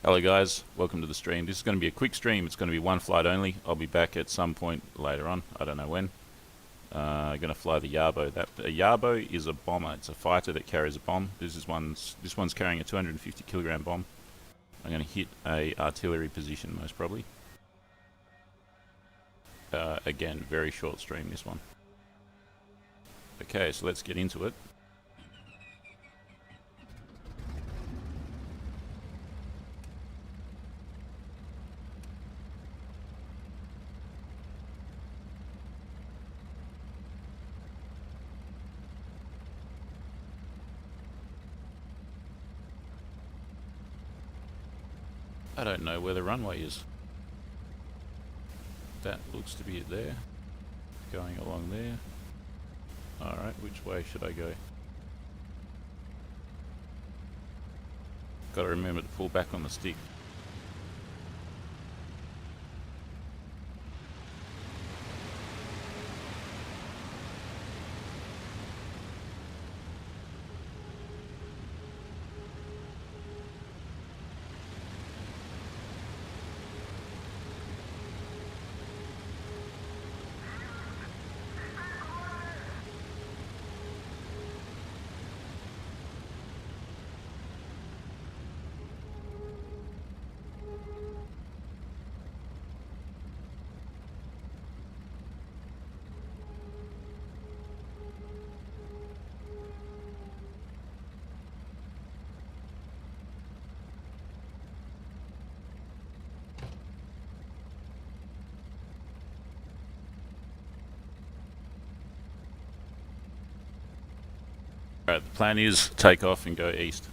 Hello guys, welcome to the stream. This is going to be a quick stream. It's going to be one flight only. I'll be back at some point later on. I don't know when. I'm going to fly the Jabo. A Jabo is a bomber. It's a fighter that carries a bomb. This one's carrying a 250 kilogram bomb. I'm going to hit a artillery position most probably. Again, very short stream this one. Okay, so let's get into it. I don't know where the runway is. That looks to be it there. Going along there. Alright, which way should I go? Gotta remember to pull back on the stick. Alright, the plan is take off and go east.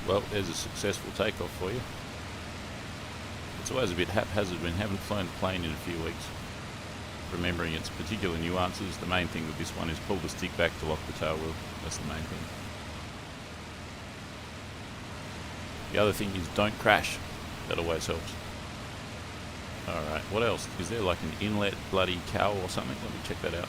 Well, there's a successful takeoff for you. It's always a bit haphazard when you haven't flown a plane in a few weeks. Remembering its particular nuances, the main thing with this one is pull the stick back to lock the tail wheel. That's the main thing. The other thing is don't crash. That always helps. Alright, what else? Is there like an inlet bloody cowl or something? Let me check that out.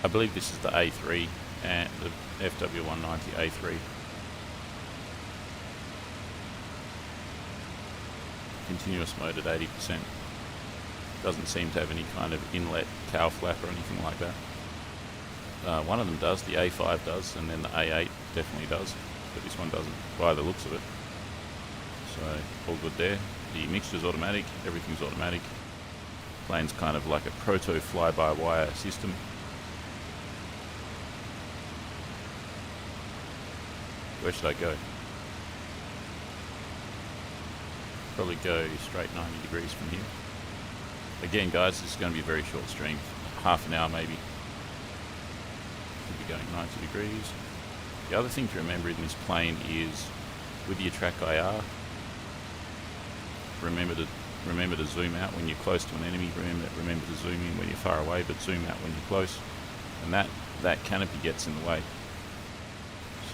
I believe this is the A3 and the FW190 A3. Continuous mode at 80%. Doesn't seem to have any kind of inlet cowl flap or anything like that. One of them does, the A5 does, and then the A8 definitely does, but this one doesn't, by the looks of it. So, all good there. The mixture's automatic, everything's automatic. Plane's kind of like a proto fly-by-wire system. Where should I go? Probably go straight 90 degrees from here. Again guys, this is going to be a very short stream. Half an hour maybe. Should be going 90 degrees. The other thing to remember in this plane is with your track IR, remember to zoom out when you're close to an enemy. Remember to zoom in when you're far away, but zoom out when you're close. And that canopy gets in the way.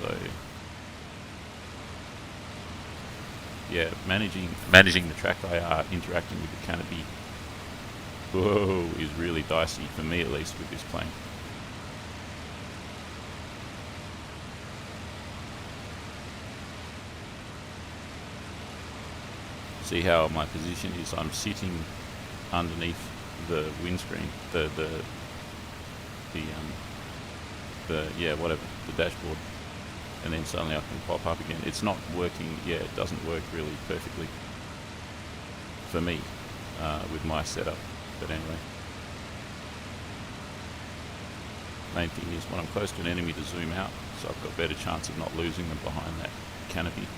So yeah, managing the track IR, interacting with the canopy, whoa, is really dicey for me, at least, with this plane. See how my position is? I'm sitting underneath the windscreen, the dashboard, and then suddenly I can pop up again. It's not working. Yeah, it doesn't work really perfectly for me with my setup. But anyway, main thing is when I'm close to an enemy to zoom out, so I've got a better chance of not losing them behind that canopy.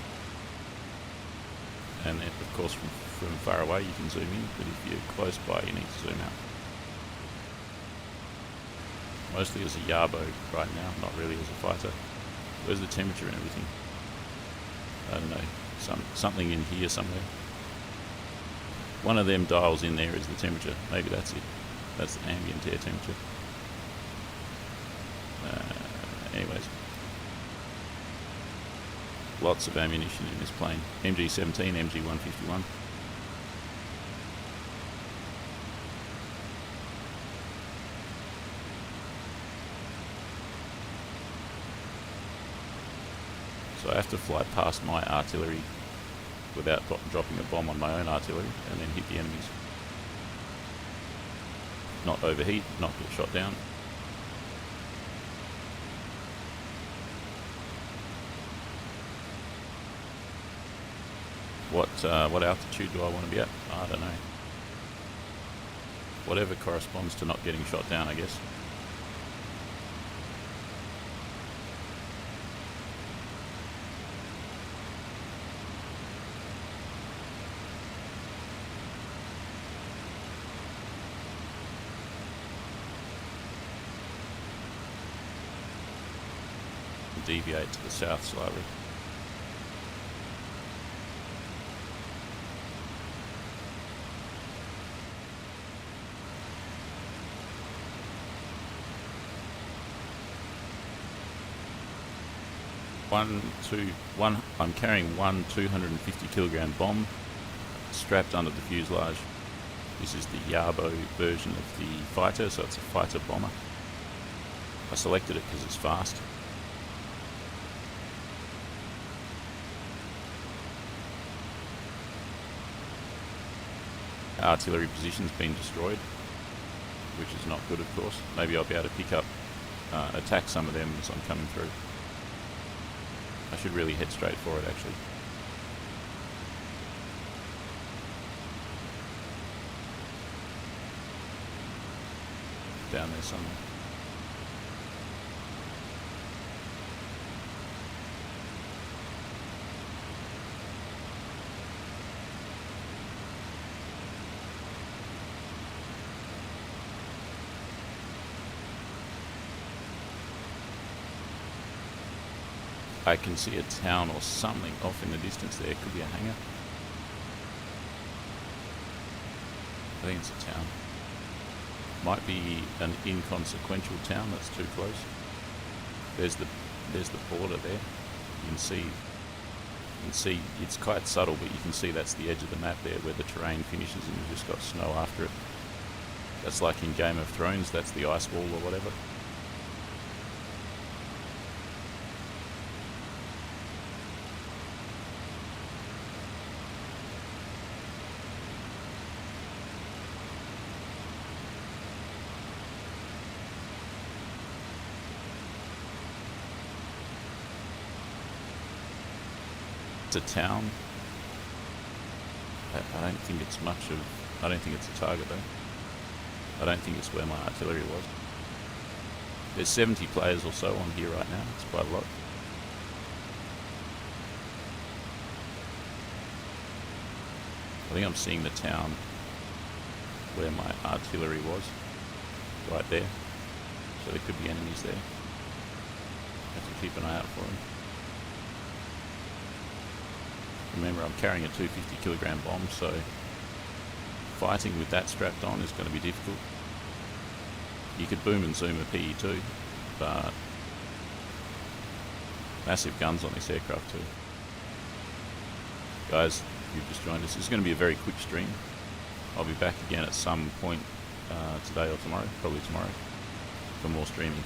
And then, of course, from far away you can zoom in, but if you're close by you need to zoom out. Mostly as a Jabo right now, not really as a fighter. Where's the temperature and everything? I don't know, something in here somewhere. One of them dials in there is the temperature. Maybe that's it. That's the ambient air temperature. Anyways. Lots of ammunition in this plane. MG17, MG151. So I have to fly past my artillery without dropping a bomb on my own artillery and then hit the enemies. Not overheat, not get shot down. What altitude do I want to be at? I don't know. Whatever corresponds to not getting shot down, I guess. Deviate to the south slightly. I'm carrying one 250 kilogram bomb strapped under the fuselage. This is the Jabo version of the fighter, so it's a fighter bomber. I selected it because it's fast. Artillery position's been destroyed, which is not good, of course. Maybe I'll be able to pick up, attack some of them as I'm coming through. I should really head straight for it, actually. Down there somewhere. I can see a town or something off in the distance there. Could be a hangar. I think it's a town. Might be an inconsequential town that's too close. There's the border there. You can see it's quite subtle, but you can see that's the edge of the map there where the terrain finishes and you've just got snow after it. That's like in Game of Thrones, that's the ice wall or whatever. A town. I don't think it's much of. I don't think it's a target though. I don't think it's where my artillery was. There's 70 players or so on here right now. It's quite a lot. I think I'm seeing the town where my artillery was. Right there. So there could be enemies there. Have to keep an eye out for them. Remember, I'm carrying a 250 kilogram bomb, so fighting with that strapped on is going to be difficult. You could boom and zoom a PE2, but Massive guns on this aircraft too. Guys, if you've just joined us, this is going to be a very quick stream. I'll be back again at some point today or tomorrow, probably tomorrow, for more streaming.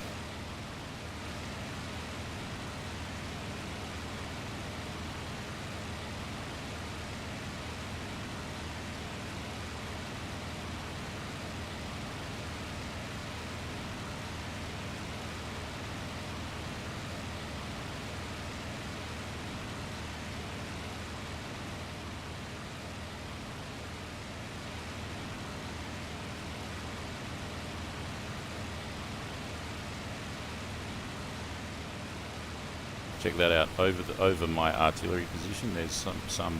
Check that out. Over my artillery position, there's some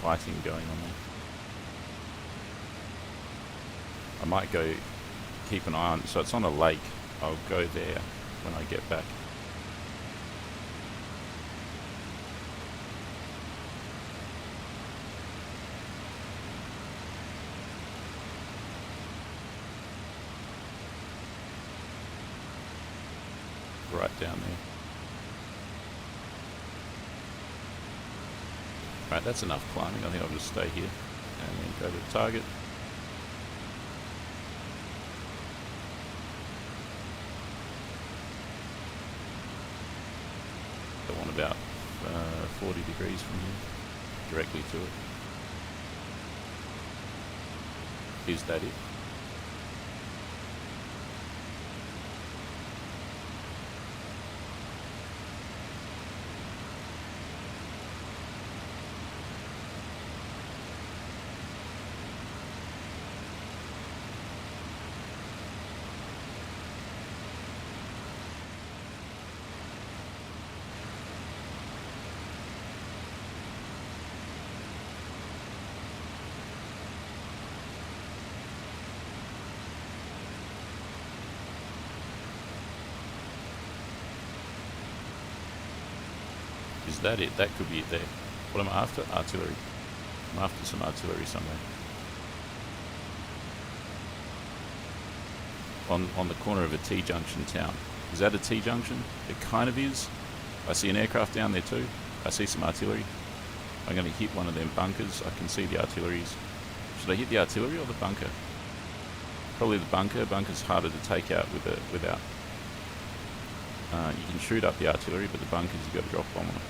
fighting going on there. I might go keep an eye on. So it's on a lake. I'll go there when I get back. Right down there. Right, that's enough climbing. I think I'll just stay here and then go to the target. I want about 40 degrees from here, directly to it. Is that it? Is that it? That could be it there. What am I after? Artillery. I'm after some artillery somewhere. On the corner of a T-junction town. Is that a T-junction? It kind of is. I see an aircraft down there too. I see some artillery. I'm going to hit one of them bunkers. I can see the artilleries. Should I hit the artillery or the bunker? Probably the bunker. Bunker's harder to take out without. You can shoot up the artillery, but the bunkers you've got to drop bomb on it.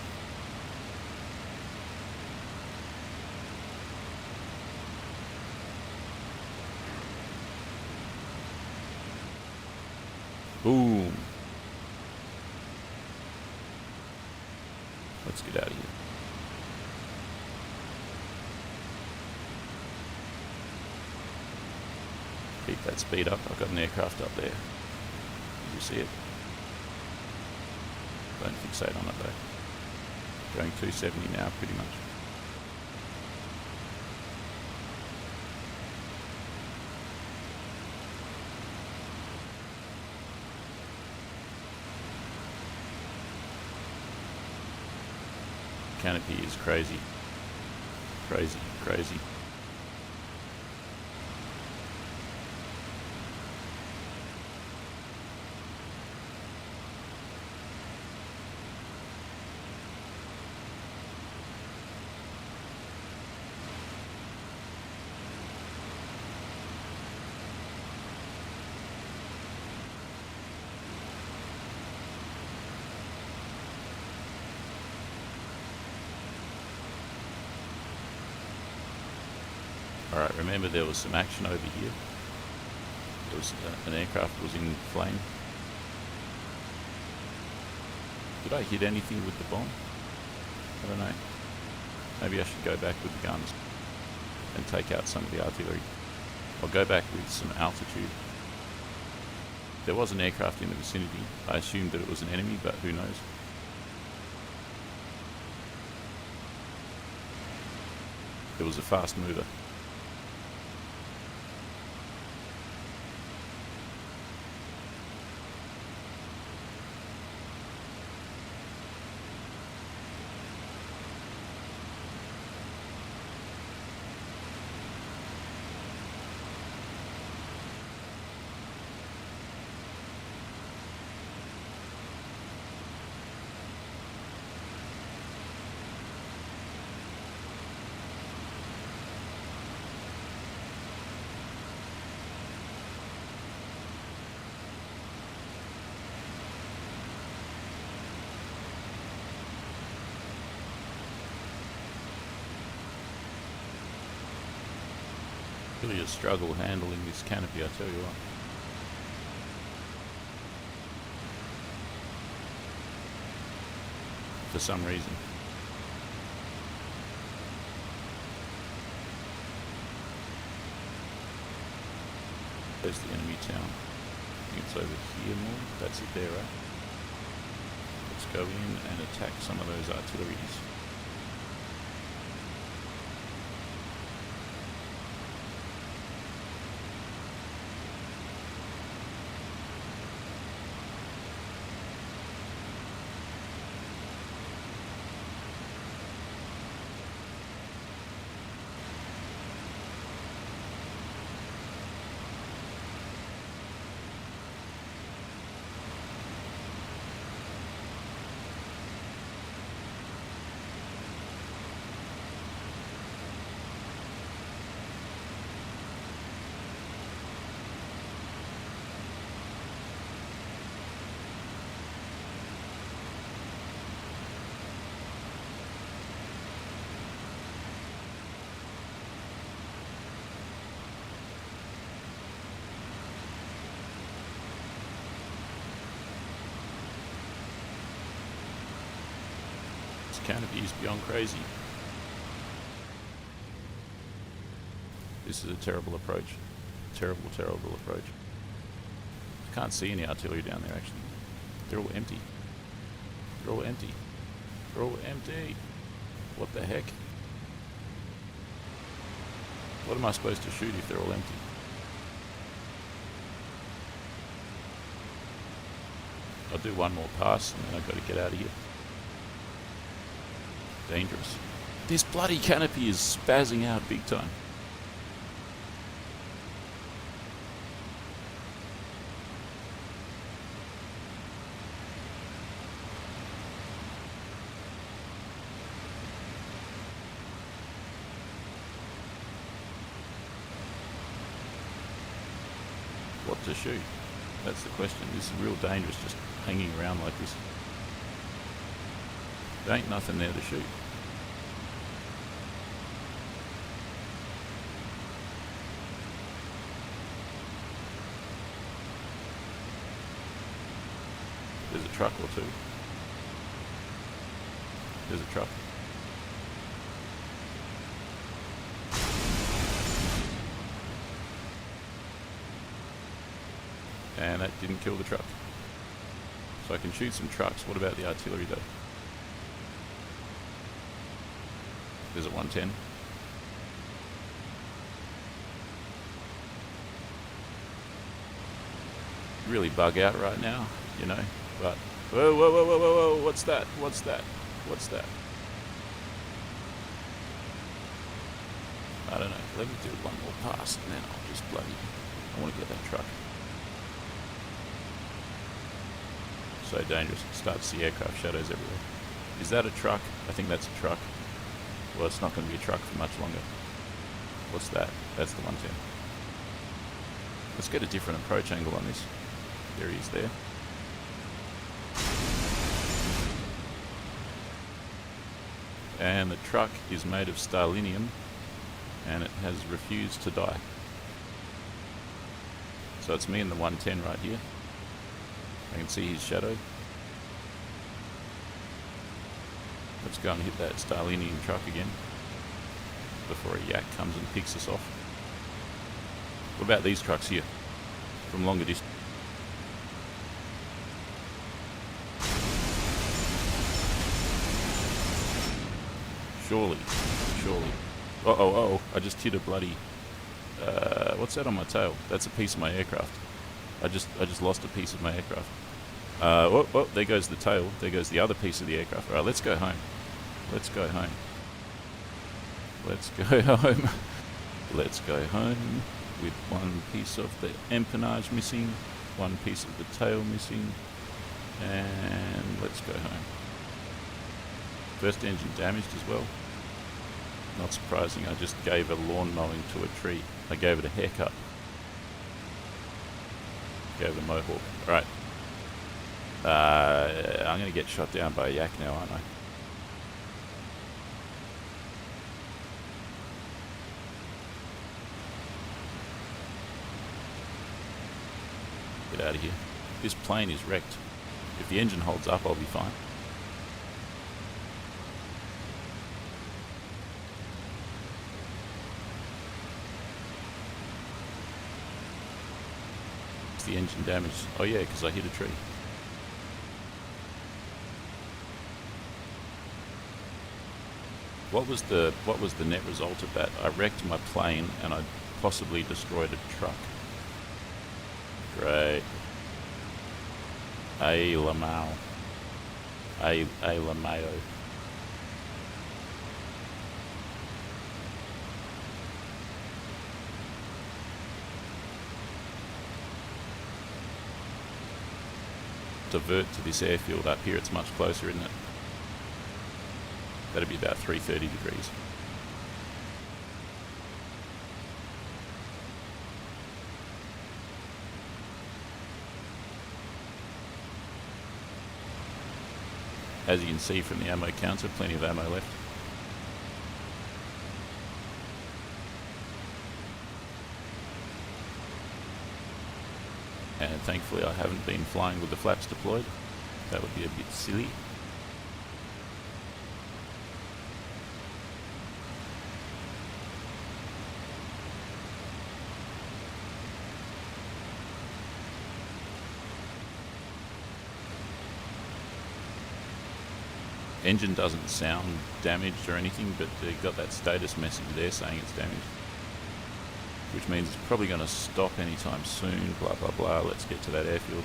Boom. Let's get out of here. Keep that speed up. I've got an aircraft up there. Did you see it? Don't fixate on it though. Going 270 now, pretty much. Canopy is crazy. Crazy, crazy. Alright, remember there was some action over here. There was an aircraft was in flame. Did I hit anything with the bomb? I don't know. Maybe I should go back with the guns and take out some of the artillery. I'll go back with some altitude. There was an aircraft in the vicinity. I assumed that it was an enemy, but who knows? It was a fast mover. Really a struggle handling this canopy, I tell you what. For some reason. There's the enemy town. I think it's over here more. That's it there, right? Let's go in and attack some of those artilleries. Canopy is beyond crazy. This is a terrible approach. Terrible, terrible approach. I can't see any artillery down there actually. They're all empty. They're all empty. They're all empty. What the heck? What am I supposed to shoot if they're all empty? I'll do one more pass and then I've got to get out of here. Dangerous. This bloody canopy is spazzing out big time. What to shoot? That's the question. This is real dangerous just hanging around like this. There ain't nothing there to shoot. There's a truck or two. There's a truck. And that didn't kill the truck. So I can shoot some trucks. What about the artillery though? There's a 110. Really bug out right now, you know. But whoa, whoa, whoa, whoa, whoa, whoa! What's that? What's that? What's that? I don't know. Let me do one more pass, and then I'll just bloody. I want to get that truck. So dangerous. Start to see aircraft shadows everywhere. Is that a truck? I think that's a truck. Well, it's not going to be a truck for much longer. What's that? That's the 110. Let's get a different approach angle on this. There he is there. And the truck is made of stalinium and it has refused to die. So it's me and the 110 right here. I can see his shadow. Let's go and hit that stalinium truck again before a yak comes and picks us off. What about these trucks here from longer distance? Surely. Oh, I just hit a bloody what's that on my tail? That's a piece of my aircraft. I just lost a piece of my aircraft. Oh, there goes the tail. There goes the other piece of the aircraft. Alright, let's go home. Let's go home. Let's go home. Let's go home with one piece of the empennage missing, one piece of the tail missing, and let's go home. First engine damaged as well. Not surprising, I just gave a lawn mowing to a tree. I gave it a haircut. Gave it a mohawk. Alright. I'm going to get shot down by a yak now, aren't I? out of here. This plane is wrecked. If the engine holds up, I'll be fine. Is the engine damaged? Oh yeah, because I hit a tree. What was the net result of that? I wrecked my plane and I possibly destroyed a truck. Great. Ay Lamau. Ay Lamao. Divert to this airfield up here, it's much closer, isn't it? That'd be about 330 degrees. As you can see from the ammo counter, plenty of ammo left. And thankfully I haven't been flying with the flaps deployed. That would be a bit silly. Engine doesn't sound damaged or anything, but they got that status message there saying it's damaged, which means it's probably going to stop anytime soon, blah blah blah. Let's get to that airfield.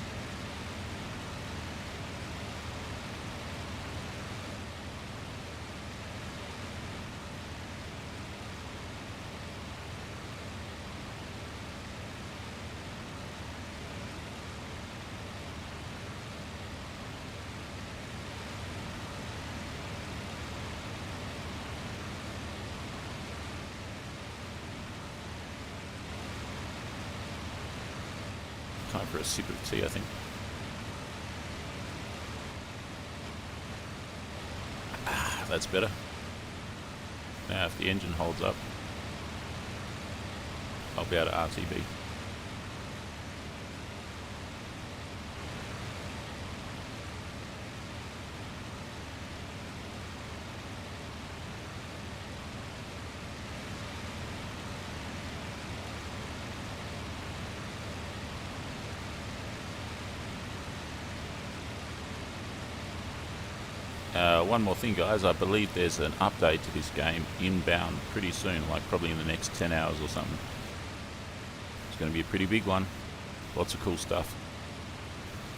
Time for a sip of tea, I think. Ah, that's better. Now if the engine holds up, I'll be able to RTB. One more thing, guys, I believe there's an update to this game inbound pretty soon, like probably in the next 10 hours or something. It's going to be a pretty big one. Lots of cool stuff.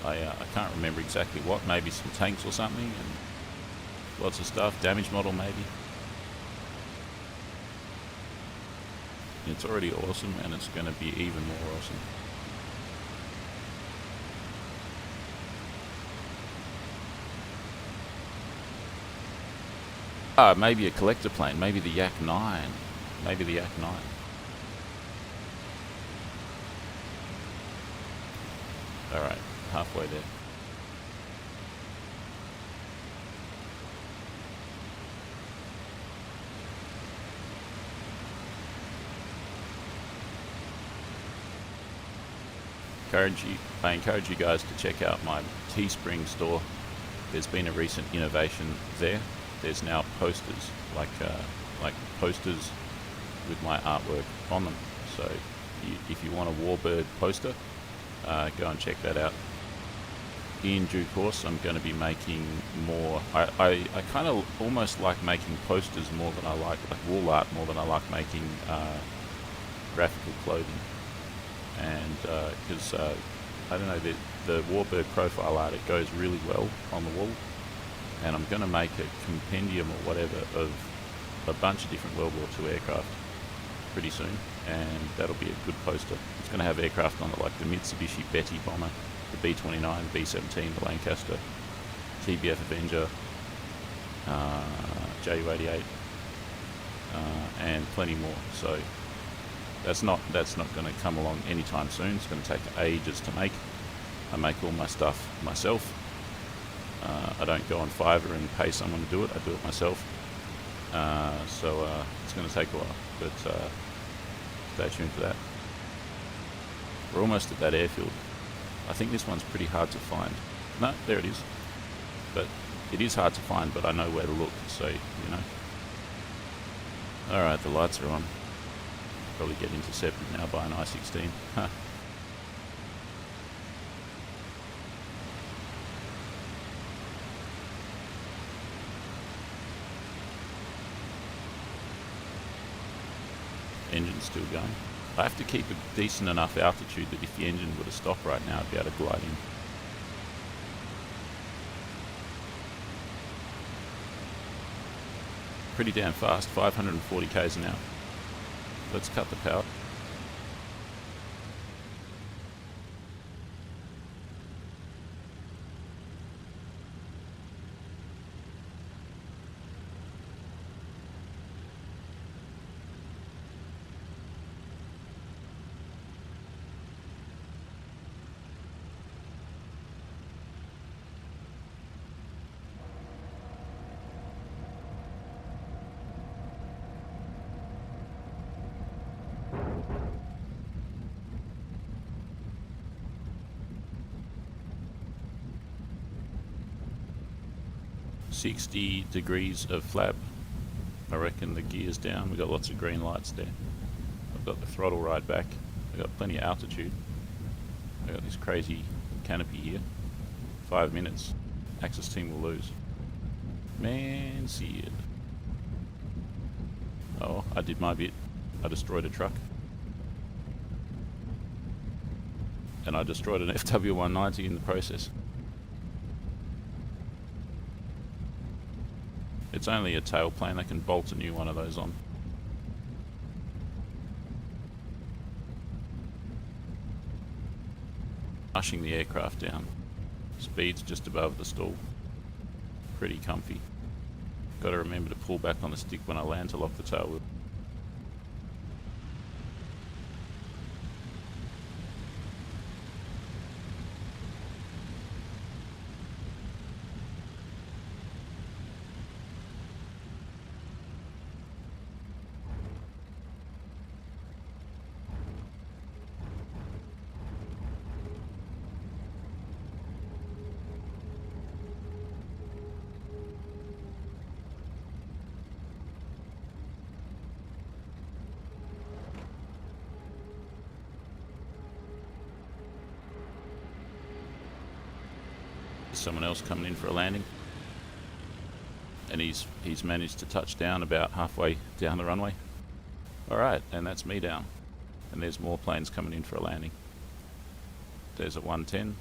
I can't remember exactly what, maybe some tanks or something, and lots of stuff, damage model maybe. It's already awesome, and it's going to be even more awesome. Maybe a collector plane, maybe the Yak 9. Maybe the Yak 9. Alright, halfway there. I encourage you guys to check out my Teespring store. There's been a recent innovation there. There's now posters, like posters with my artwork on them. So if you want a Warbird poster, go and check that out. In due course, I'm going to be making more. I kind of almost like making posters more than I like wall art more than I like making graphical clothing. And because I don't know, the Warbird profile art, it goes really well on the wall. And I'm going to make a compendium or whatever of a bunch of different World War II aircraft pretty soon, and that'll be a good poster. It's going to have aircraft on it like the Mitsubishi Betty bomber, the B-29, B-17, the Lancaster, TBF Avenger, Ju-88, and plenty more. So that's not going to come along anytime soon. It's going to take ages to make. I make all my stuff myself. I don't go on Fiverr and pay someone to do it. I do it myself. So it's going to take a while, but stay tuned for that. We're almost at that airfield. I think this one's pretty hard to find. No, there it is. But it is hard to find, but I know where to look, so, you know. Alright, the lights are on. Probably get intercepted now by an I-16. Huh. Engine's still going. I have to keep a decent enough altitude that if the engine were to stop right now, I'd be able to glide in. Pretty damn fast, 540 k's an hour. Let's cut the power. .60 degrees of flap. I reckon the gear's down. We've got lots of green lights there. I've got the throttle right back. I've got plenty of altitude. I've got this crazy canopy here. 5 minutes. Axis team will lose. Man, see it. Oh, I did my bit. I destroyed a truck. And I destroyed an FW190 in the process. It's only a tailplane, they can bolt a new one of those on. Rushing the aircraft down. Speed's just above the stall. Pretty comfy. Got to remember to pull back on the stick when I land to lock the tail wheel. Someone else coming in for a landing, and he's managed to touch down about halfway down the runway. Alright, and that's me down, and there's more planes coming in for a landing. There's a 110,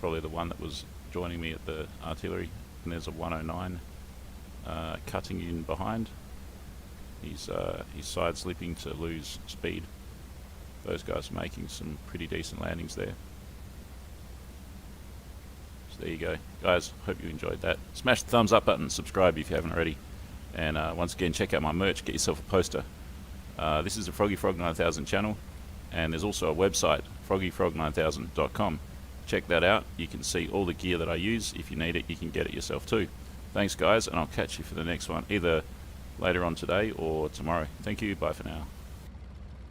probably the one that was joining me at the artillery, and there's a 109 cutting in behind. He's side slipping to lose speed. Those guys are making some pretty decent landings there. There you go, guys. Hope you enjoyed that. Smash the thumbs up button, subscribe if you haven't already, and once again, check out my merch. Get yourself a poster. This is the Froggy Frog 9000 channel, and there's also a website, froggyfrog9000.com. Check that out. You can see all the gear that I use. If you need it, you can get it yourself too. Thanks, guys, and I'll catch you for the next one, either later on today or tomorrow. Thank you. Bye for now.